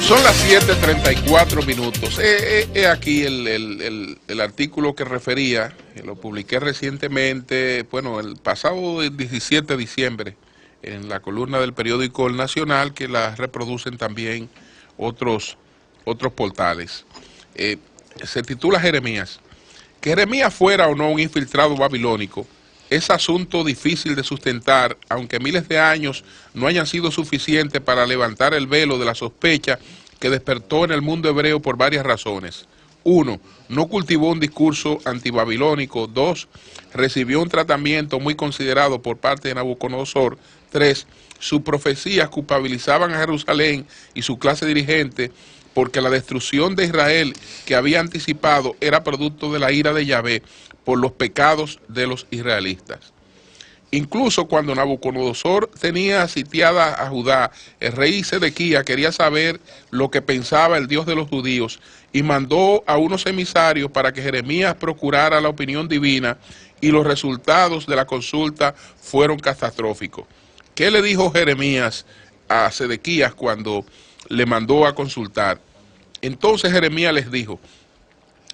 Son las 7:34. Aquí el artículo que refería, lo publiqué recientemente, bueno, el pasado 17 de diciembre, en la columna del periódico El Nacional, que la reproducen también otros portales. Se titula Jeremías. Que Jeremías fuera o no un infiltrado babilónico es asunto difícil de sustentar, aunque miles de años no hayan sido suficientes para levantar el velo de la sospecha que despertó en el mundo hebreo por varias razones. 1. No cultivó un discurso antibabilónico. 2. Recibió un tratamiento muy considerado por parte de Nabucodonosor. 3. Sus profecías culpabilizaban a Jerusalén y su clase dirigente porque la destrucción de Israel que había anticipado era producto de la ira de Yahvé por los pecados de los israelitas. Incluso cuando Nabucodonosor tenía sitiada a Judá, el rey Sedequías quería saber lo que pensaba el Dios de los judíos y mandó a unos emisarios para que Jeremías procurara la opinión divina, y los resultados de la consulta fueron catastróficos. ¿Qué le dijo Jeremías a Sedequías cuando le mandó a consultar? Entonces Jeremías les dijo: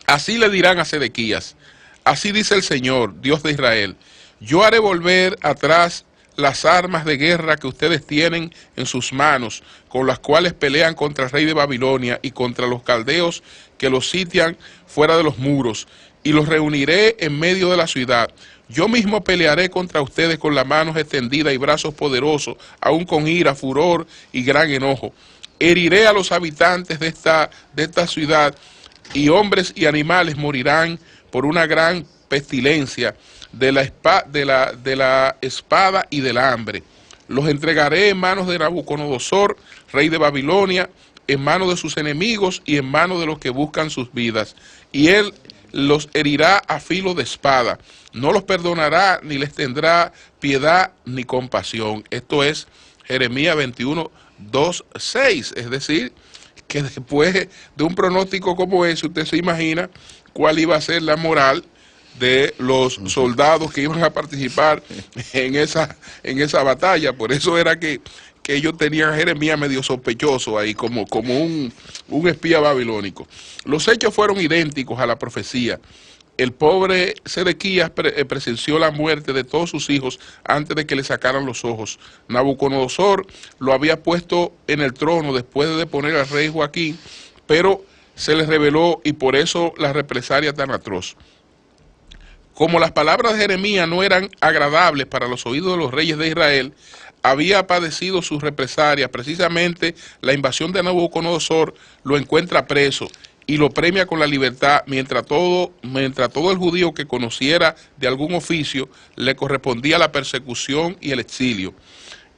así le dirán a Sedequías, así dice el Señor, Dios de Israel: yo haré volver atrás las armas de guerra que ustedes tienen en sus manos, con las cuales pelean contra el rey de Babilonia y contra los caldeos que los sitian fuera de los muros, y los reuniré en medio de la ciudad. Yo mismo pelearé contra ustedes con las manos extendidas y brazos poderosos, aún con ira, furor y gran enojo. Heriré a los habitantes de esta ciudad, y hombres y animales morirán por una gran pestilencia de la espada y del hambre. Los entregaré en manos de Nabucodonosor, rey de Babilonia, en manos de sus enemigos y en manos de los que buscan sus vidas. Y él los herirá a filo de espada. No los perdonará, ni les tendrá piedad ni compasión. Esto es Jeremías 21:2-6. Es decir, que después de un pronóstico como ese, usted se imagina cuál iba a ser la moral de los soldados que iban a participar en esa batalla. Por eso era que ellos tenían a Jeremías medio sospechoso ahí, como un espía babilónico. Los hechos fueron idénticos a la profecía. El pobre Sedequías presenció la muerte de todos sus hijos antes de que le sacaran los ojos. Nabucodonosor lo había puesto en el trono después de deponer al rey Joaquín, pero se le reveló, y por eso la represalia tan atroz. Como las palabras de Jeremías no eran agradables para los oídos de los reyes de Israel, había padecido sus represalias. Precisamente la invasión de Nabucodonosor lo encuentra preso y lo premia con la libertad, mientras todo el judío que conociera de algún oficio le correspondía la persecución y el exilio.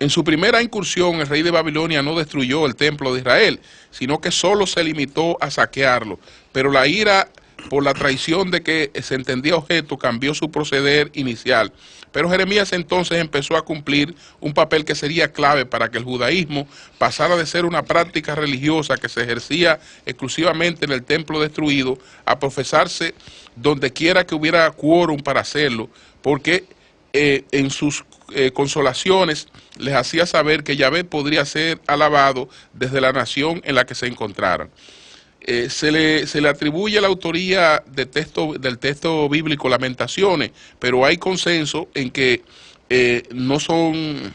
En su primera incursión, el rey de Babilonia no destruyó el templo de Israel, sino que solo se limitó a saquearlo, pero la ira por la traición de que se entendía objeto cambió su proceder inicial. Pero Jeremías entonces empezó a cumplir un papel que sería clave para que el judaísmo pasara de ser una práctica religiosa que se ejercía exclusivamente en el templo destruido a profesarse donde quiera que hubiera quórum para hacerlo, porque en sus consolaciones les hacía saber que Yahvé podría ser alabado desde la nación en la que se encontraran. Se le atribuye la autoría del texto bíblico Lamentaciones, pero hay consenso en que no son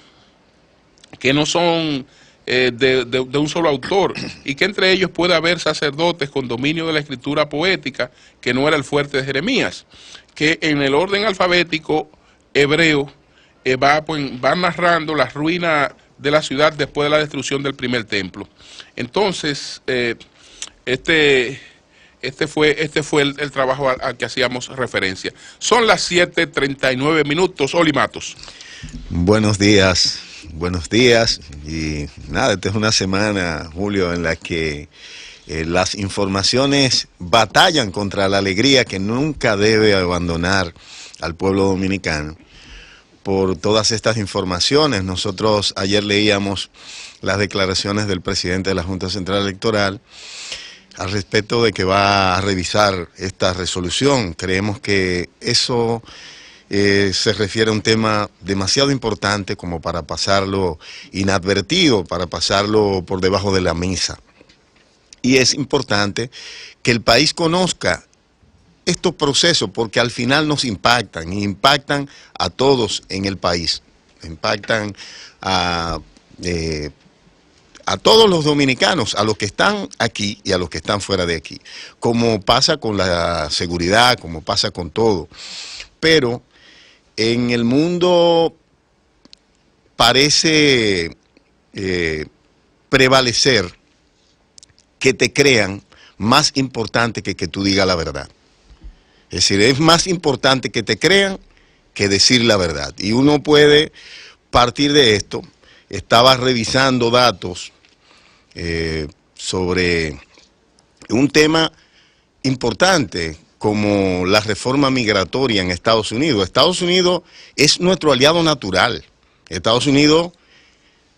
de un solo autor, y que entre ellos puede haber sacerdotes con dominio de la escritura poética, que no era el fuerte de Jeremías, que en el orden alfabético hebreo va narrando la ruina de la ciudad después de la destrucción del primer templo. Entonces, este fue el trabajo al que hacíamos referencia. Son las 7:39. Oli Matos. Buenos días. Y nada, esta es una semana, Julio, en la que las informaciones batallan contra la alegría que nunca debe abandonar al pueblo dominicano. Por todas estas informaciones, nosotros ayer leíamos las declaraciones del presidente de la Junta Central Electoral al respecto de que va a revisar esta resolución. Creemos que eso se refiere a un tema demasiado importante como para pasarlo inadvertido, para pasarlo por debajo de la mesa. Y es importante que el país conozca estos procesos porque al final nos impactan y impactan a todos en el país. Impactan a todos los dominicanos, a los que están aquí y a los que están fuera de aquí, como pasa con la seguridad, como pasa con todo. Pero en el mundo parece prevalecer que te crean más importante que tú digas la verdad. Es decir, es más importante que te crean que decir la verdad. Y uno puede partir de esto. Estaba revisando datos sobre un tema importante como la reforma migratoria en Estados Unidos. Estados Unidos es nuestro aliado natural. Estados Unidos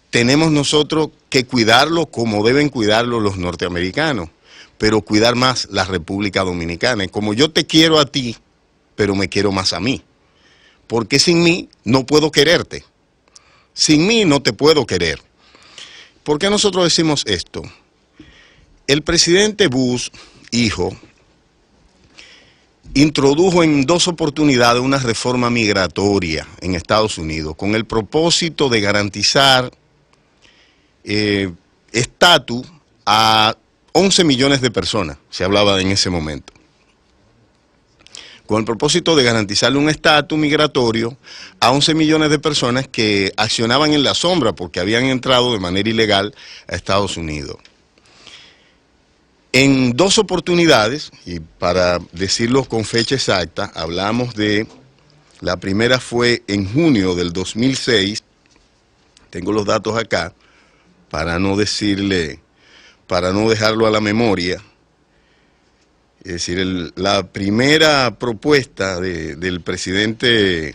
tenemos nosotros que cuidarlo como deben cuidarlo los norteamericanos, pero cuidar más la República Dominicana. Como yo te quiero a ti, pero me quiero más a mí. Porque sin mí no puedo quererte. Sin mí no te puedo querer. ¿Por qué nosotros decimos esto? El presidente Bush, hijo, introdujo en 2 oportunidades una reforma migratoria en Estados Unidos con el propósito de garantizar estatus a 11 millones de personas, se hablaba en ese momento, con el propósito de garantizarle un estatus migratorio a 11 millones de personas que accionaban en la sombra porque habían entrado de manera ilegal a Estados Unidos. En 2 oportunidades, y para decirlo con fecha exacta, hablamos de, la primera fue en junio del 2006, tengo los datos acá, para no dejarlo a la memoria. Es decir, la primera propuesta del presidente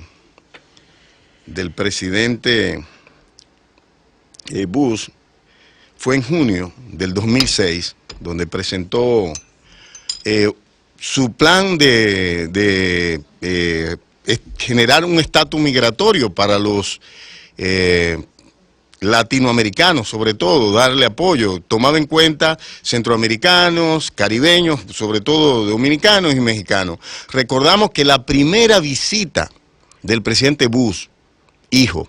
Bush fue en junio del 2006, donde presentó su plan de generar un estatus migratorio para los latinoamericanos, sobre todo, darle apoyo, tomaba en cuenta centroamericanos, caribeños, sobre todo dominicanos y mexicanos. Recordamos que la primera visita del presidente Bush, hijo,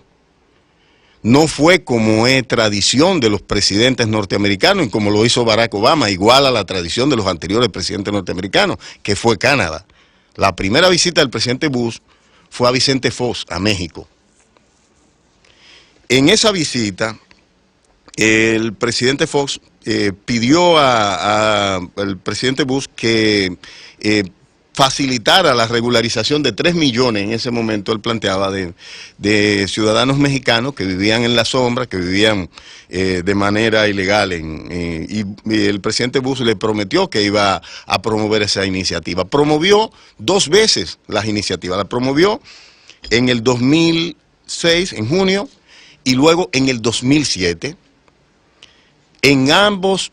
no fue como es tradición de los presidentes norteamericanos y como lo hizo Barack Obama, igual a la tradición de los anteriores presidentes norteamericanos, que fue Canadá. La primera visita del presidente Bush fue a Vicente Fox, a México. En esa visita, el presidente Fox pidió al presidente Bush que facilitara la regularización de 3 millones, en ese momento él planteaba, de ciudadanos mexicanos que vivían en la sombra, que vivían de manera ilegal. Y el presidente Bush le prometió que iba a promover esa iniciativa. Promovió 2 veces las iniciativas. La promovió en el 2006, en junio, y luego en el 2007, en ambas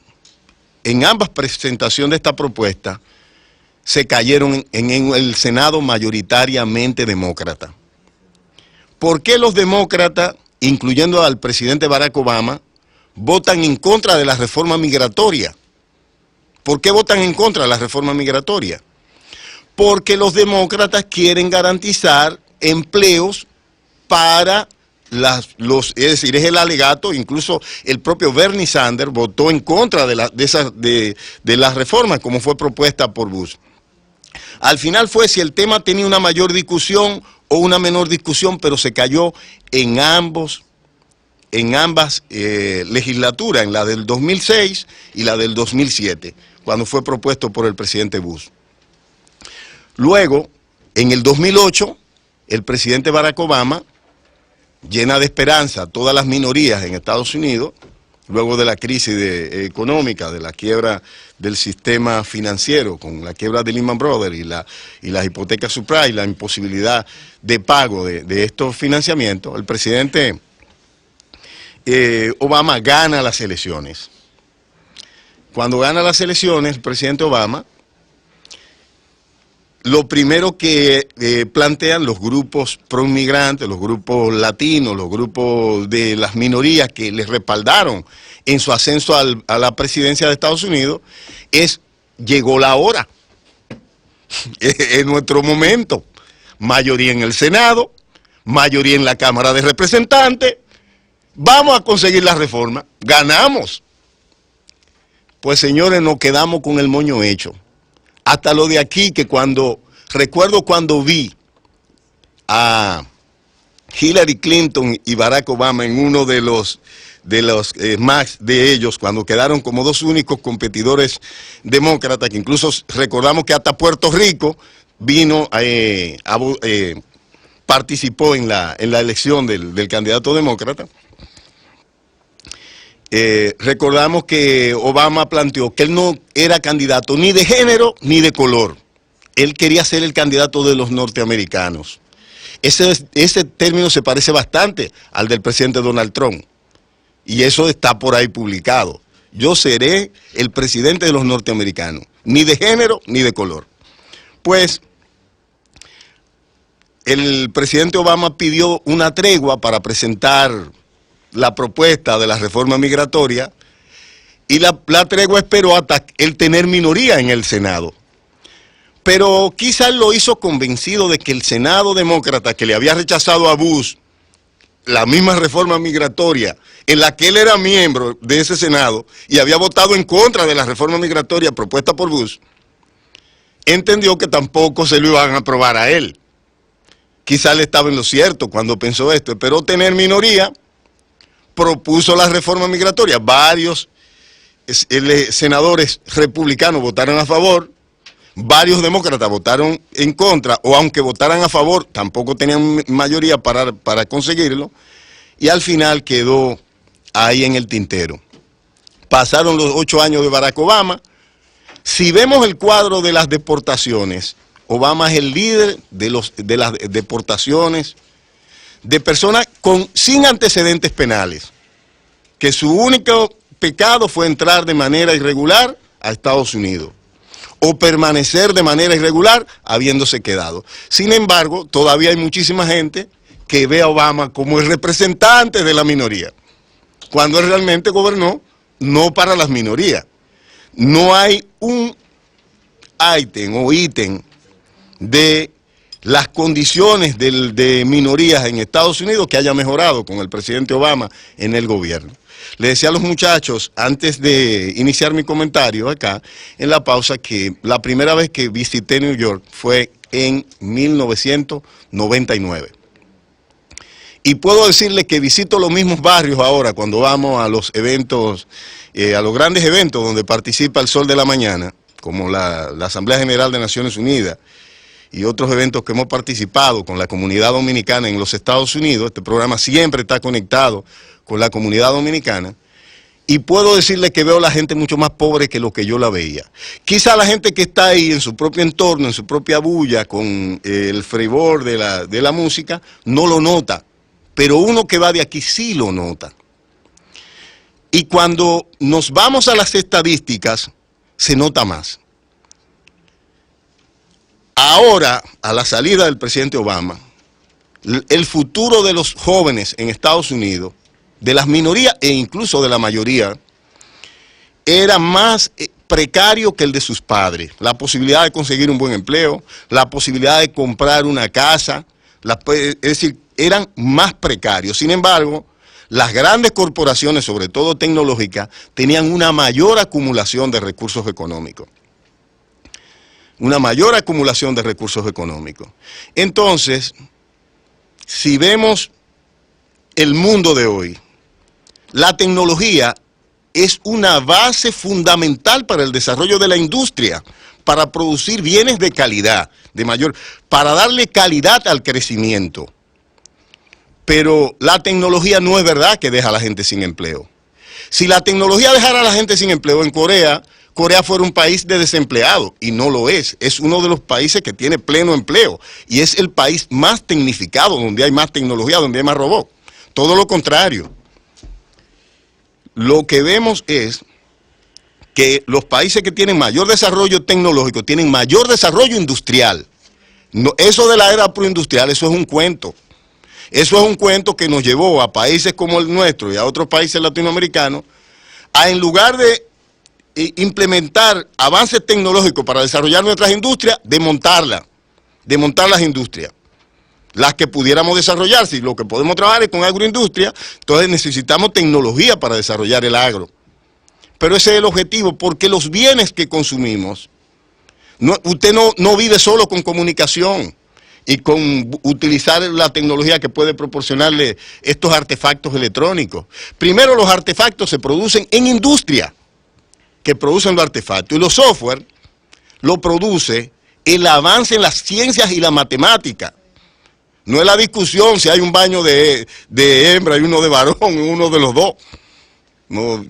presentaciones de esta propuesta, se cayeron en el Senado mayoritariamente demócrata. ¿Por qué los demócratas, incluyendo al presidente Barack Obama, votan en contra de la reforma migratoria? ¿Por qué votan en contra de la reforma migratoria? Porque los demócratas quieren garantizar empleos para es decir, es el alegato. Incluso el propio Bernie Sanders votó en contra de la reforma como fue propuesta por Bush. Al final fue si el tema tenía una mayor discusión o una menor discusión, pero se cayó en ambas legislaturas, en la del 2006 y la del 2007, cuando fue propuesto por el presidente Bush. Luego, en el 2008, el presidente Barack Obama llena de esperanza a todas las minorías en Estados Unidos, luego de la crisis económica, de la quiebra del sistema financiero, con la quiebra de Lehman Brothers y las hipotecas subprime, la imposibilidad de pago de estos financiamientos, el presidente Obama gana las elecciones. Cuando gana las elecciones, el presidente Obama lo primero que plantean los grupos pro-inmigrantes, los grupos latinos, los grupos de las minorías que les respaldaron en su ascenso a la presidencia de Estados Unidos es: llegó la hora, es nuestro momento. Mayoría en el Senado, mayoría en la Cámara de Representantes, vamos a conseguir la reforma, ganamos. Pues señores, nos quedamos con el moño hecho. Hasta lo de aquí, que recuerdo cuando vi a Hillary Clinton y Barack Obama en uno de los más de ellos, cuando quedaron como dos únicos competidores demócratas, que incluso recordamos que hasta Puerto Rico vino, participó en la elección del candidato demócrata. Recordamos que Obama planteó que él no era candidato ni de género ni de color. Él quería ser el candidato de los norteamericanos. Ese término se parece bastante al del presidente Donald Trump. Y eso está por ahí publicado. Yo seré el presidente de los norteamericanos, ni de género ni de color. Pues el presidente Obama pidió una tregua para presentar la propuesta de la reforma migratoria, y la tregua esperó hasta él tener minoría en el Senado. Pero quizás lo hizo convencido de que el Senado demócrata, que le había rechazado a Bush la misma reforma migratoria, en la que él era miembro de ese Senado y había votado en contra de la reforma migratoria propuesta por Bush, entendió que tampoco se lo iban a aprobar a él. Quizás él estaba en lo cierto cuando pensó esto, esperó tener minoría, propuso la reforma migratoria, varios senadores republicanos votaron a favor, varios demócratas votaron en contra, o aunque votaran a favor, tampoco tenían mayoría para conseguirlo, y al final quedó ahí en el tintero. Pasaron los 8 años de Barack Obama. Si vemos el cuadro de las deportaciones, Obama es el líder de las deportaciones de personas sin antecedentes penales, que su único pecado fue entrar de manera irregular a Estados Unidos, o permanecer de manera irregular habiéndose quedado. Sin embargo, todavía hay muchísima gente que ve a Obama como el representante de la minoría, cuando él realmente gobernó no para las minorías. No hay un ítem de las condiciones de minorías en Estados Unidos que haya mejorado con el presidente Obama en el gobierno. Le decía a los muchachos, antes de iniciar mi comentario acá, en la pausa, que la primera vez que visité New York fue en 1999. Y puedo decirle que visito los mismos barrios ahora cuando vamos a los eventos, a los grandes eventos donde participa el Sol de la Mañana, como la Asamblea General de Naciones Unidas, y otros eventos que hemos participado con la comunidad dominicana en los Estados Unidos. Este programa siempre está conectado con la comunidad dominicana, y puedo decirle que veo a la gente mucho más pobre que lo que yo la veía. Quizá la gente que está ahí en su propio entorno, en su propia bulla, con el fervor de la música, no lo nota, pero uno que va de aquí sí lo nota. Y cuando nos vamos a las estadísticas, se nota más. Ahora, a la salida del presidente Obama, el futuro de los jóvenes en Estados Unidos, de las minorías e incluso de la mayoría, era más precario que el de sus padres. La posibilidad de conseguir un buen empleo, la posibilidad de comprar una casa, es decir, eran más precarios. Sin embargo, las grandes corporaciones, sobre todo tecnológicas, tenían una mayor acumulación de recursos económicos. Una mayor acumulación de recursos económicos. Entonces, si vemos el mundo de hoy, la tecnología es una base fundamental para el desarrollo de la industria, para producir bienes de calidad, para darle calidad al crecimiento. Pero la tecnología no es verdad que deja a la gente sin empleo. Si la tecnología dejara a la gente sin empleo en Corea fuera un país de desempleados, y no lo es. Es uno de los países que tiene pleno empleo, y es el país más tecnificado, donde hay más tecnología, donde hay más robots. Todo lo contrario. Lo que vemos es que los países que tienen mayor desarrollo tecnológico tienen mayor desarrollo industrial. No, eso de la era proindustrial, eso es un cuento. Eso es un cuento que nos llevó a países como el nuestro y a otros países latinoamericanos a, en lugar de implementar avances tecnológicos para desarrollar nuestras industrias, desmontar las industrias. Las que pudiéramos desarrollar, si lo que podemos trabajar es con agroindustria, entonces necesitamos tecnología para desarrollar el agro. Pero ese es el objetivo, porque los bienes que consumimos, usted no vive solo con comunicación y con utilizar la tecnología que puede proporcionarle estos artefactos electrónicos. Primero, los artefactos se producen en industria, que producen los artefactos, y los software lo produce el avance en las ciencias y la matemática. No es la discusión si hay un baño de hembra y uno de varón, uno de los dos. No,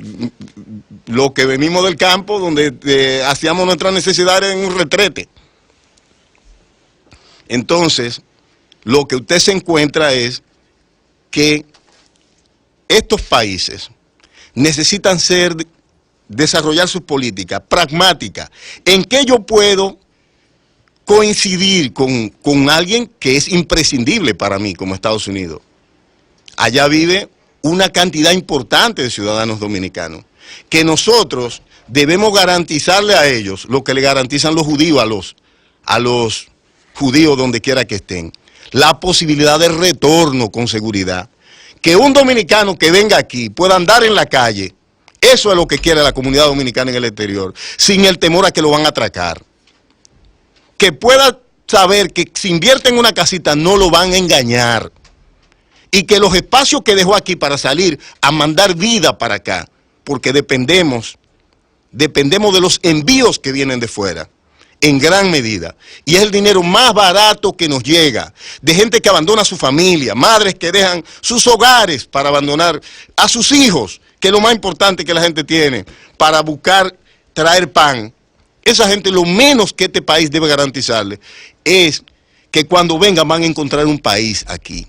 lo que venimos del campo, donde hacíamos nuestras necesidades en un retrete. Entonces, lo que usted se encuentra es que estos países necesitan desarrollar sus políticas pragmáticas. ¿En qué yo puedo coincidir con alguien que es imprescindible para mí como Estados Unidos? Allá vive una cantidad importante de ciudadanos dominicanos, que nosotros debemos garantizarle a ellos lo que le garantizan los judíos a los judíos donde quiera que estén, la posibilidad de retorno con seguridad, que un dominicano que venga aquí pueda andar en la calle. Eso es lo que quiere la comunidad dominicana en el exterior, sin el temor a que lo van a atracar. Que pueda saber que si invierte en una casita no lo van a engañar. Y que los espacios que dejó aquí para salir a mandar vida para acá, porque dependemos de los envíos que vienen de fuera, en gran medida. Y es el dinero más barato que nos llega, de gente que abandona a su familia, madres que dejan sus hogares para abandonar a sus hijos, que es lo más importante que la gente tiene, para buscar traer pan. Esa gente, lo menos que este país debe garantizarle es que cuando vengan van a encontrar un país aquí.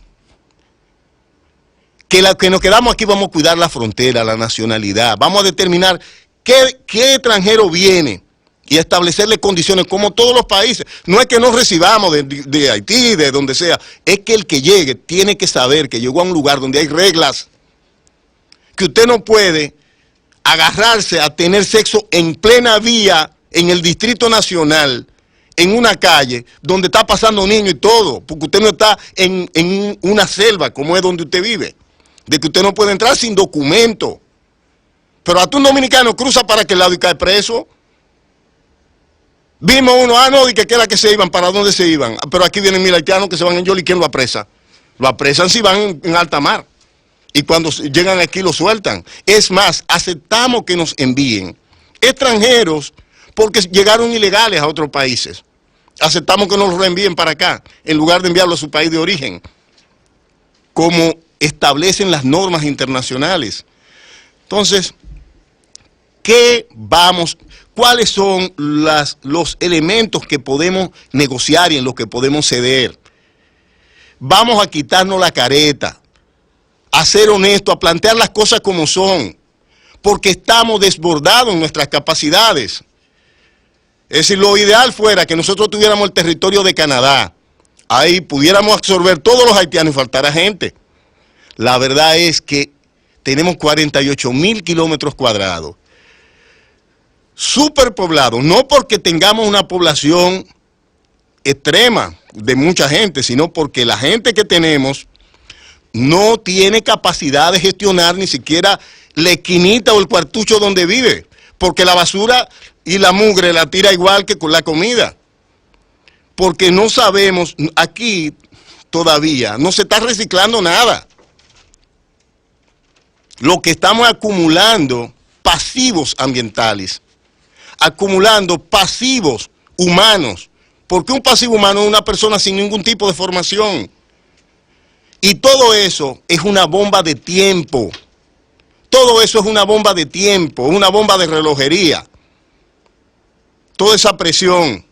Que nos quedamos aquí vamos a cuidar la frontera, la nacionalidad, vamos a determinar qué extranjero viene y establecerle condiciones como todos los países. No es que nos recibamos de Haití, de donde sea, es que el que llegue tiene que saber que llegó a un lugar donde hay reglas, que usted no puede agarrarse a tener sexo en plena vía en el Distrito Nacional, en una calle donde está pasando niños y todo, porque usted no está en una selva como es donde usted vive, de que usted no puede entrar sin documento. Pero hasta un dominicano cruza para aquel lado y cae preso. Vimos uno, no, de que era que se iban, ¿para dónde se iban? Pero aquí vienen mil haitianos que se van en Yoli, ¿quién lo apresa? Lo apresan si van en alta mar. Y cuando llegan aquí lo sueltan. Es más, aceptamos que nos envíen extranjeros porque llegaron ilegales a otros países. Aceptamos que nos los reenvíen para acá, en lugar de enviarlo a su país de origen, como establecen las normas internacionales. Entonces, ¿cuáles son los elementos que podemos negociar y en los que podemos ceder? Vamos a quitarnos la careta, a ser honestos, a plantear las cosas como son, porque estamos desbordados en nuestras capacidades. Es decir, lo ideal fuera que nosotros tuviéramos el territorio de Canadá, ahí pudiéramos absorber todos los haitianos y faltara gente. La verdad es que tenemos 48.000 kilómetros cuadrados, superpoblados, no porque tengamos una población extrema de mucha gente, sino porque la gente que tenemos no tiene capacidad de gestionar ni siquiera la esquinita o el cuartucho donde vive, porque la basura y la mugre la tira igual que con la comida. Porque no sabemos, aquí todavía no se está reciclando nada. Lo que estamos acumulando, pasivos ambientales, acumulando pasivos humanos, porque un pasivo humano es una persona sin ningún tipo de formación. Y todo eso es una bomba de tiempo. Todo eso es una bomba de tiempo, una bomba de relojería. Toda esa presión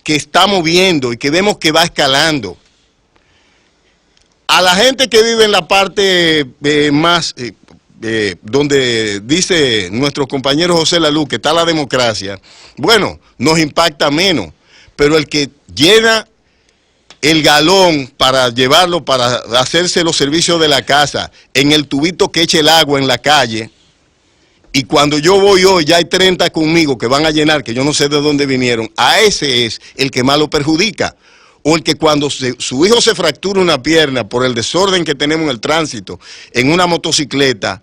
que estamos viendo y que vemos que va escalando. A la gente que vive en la parte más, donde dice nuestro compañero José Lalú que está la democracia, bueno, nos impacta menos, pero el que llena el galón para llevarlo, para hacerse los servicios de la casa, en el tubito que eche el agua en la calle, y cuando yo voy hoy ya hay 30 conmigo que van a llenar, que yo no sé de dónde vinieron, a ese es el que más lo perjudica. O el que cuando su hijo se fractura una pierna por el desorden que tenemos en el tránsito, en una motocicleta,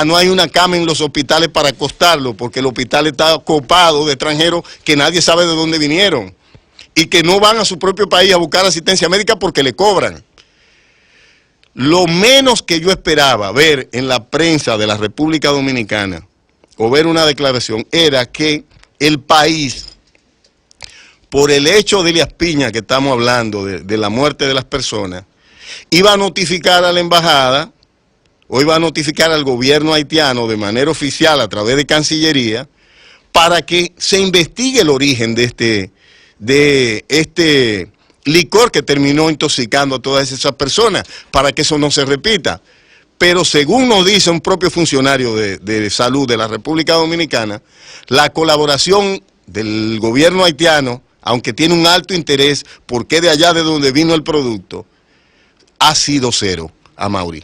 no hay una cama en los hospitales para acostarlo, porque el hospital está copado de extranjeros que nadie sabe de dónde vinieron, y que no van a su propio país a buscar asistencia médica porque le cobran. Lo menos que yo esperaba ver en la prensa de la República Dominicana, o ver una declaración, era que el país, por el hecho de Elías Piña que estamos hablando, de la muerte de las personas, iba a notificar a la embajada, o iba a notificar al gobierno haitiano de manera oficial a través de Cancillería, para que se investigue el origen de este licor que terminó intoxicando a todas esas personas, para que eso no se repita. Pero según nos dice un propio funcionario de salud de la República Dominicana, la colaboración del gobierno haitiano, aunque tiene un alto interés, porque de allá de donde vino el producto, ha sido cero, Amaury.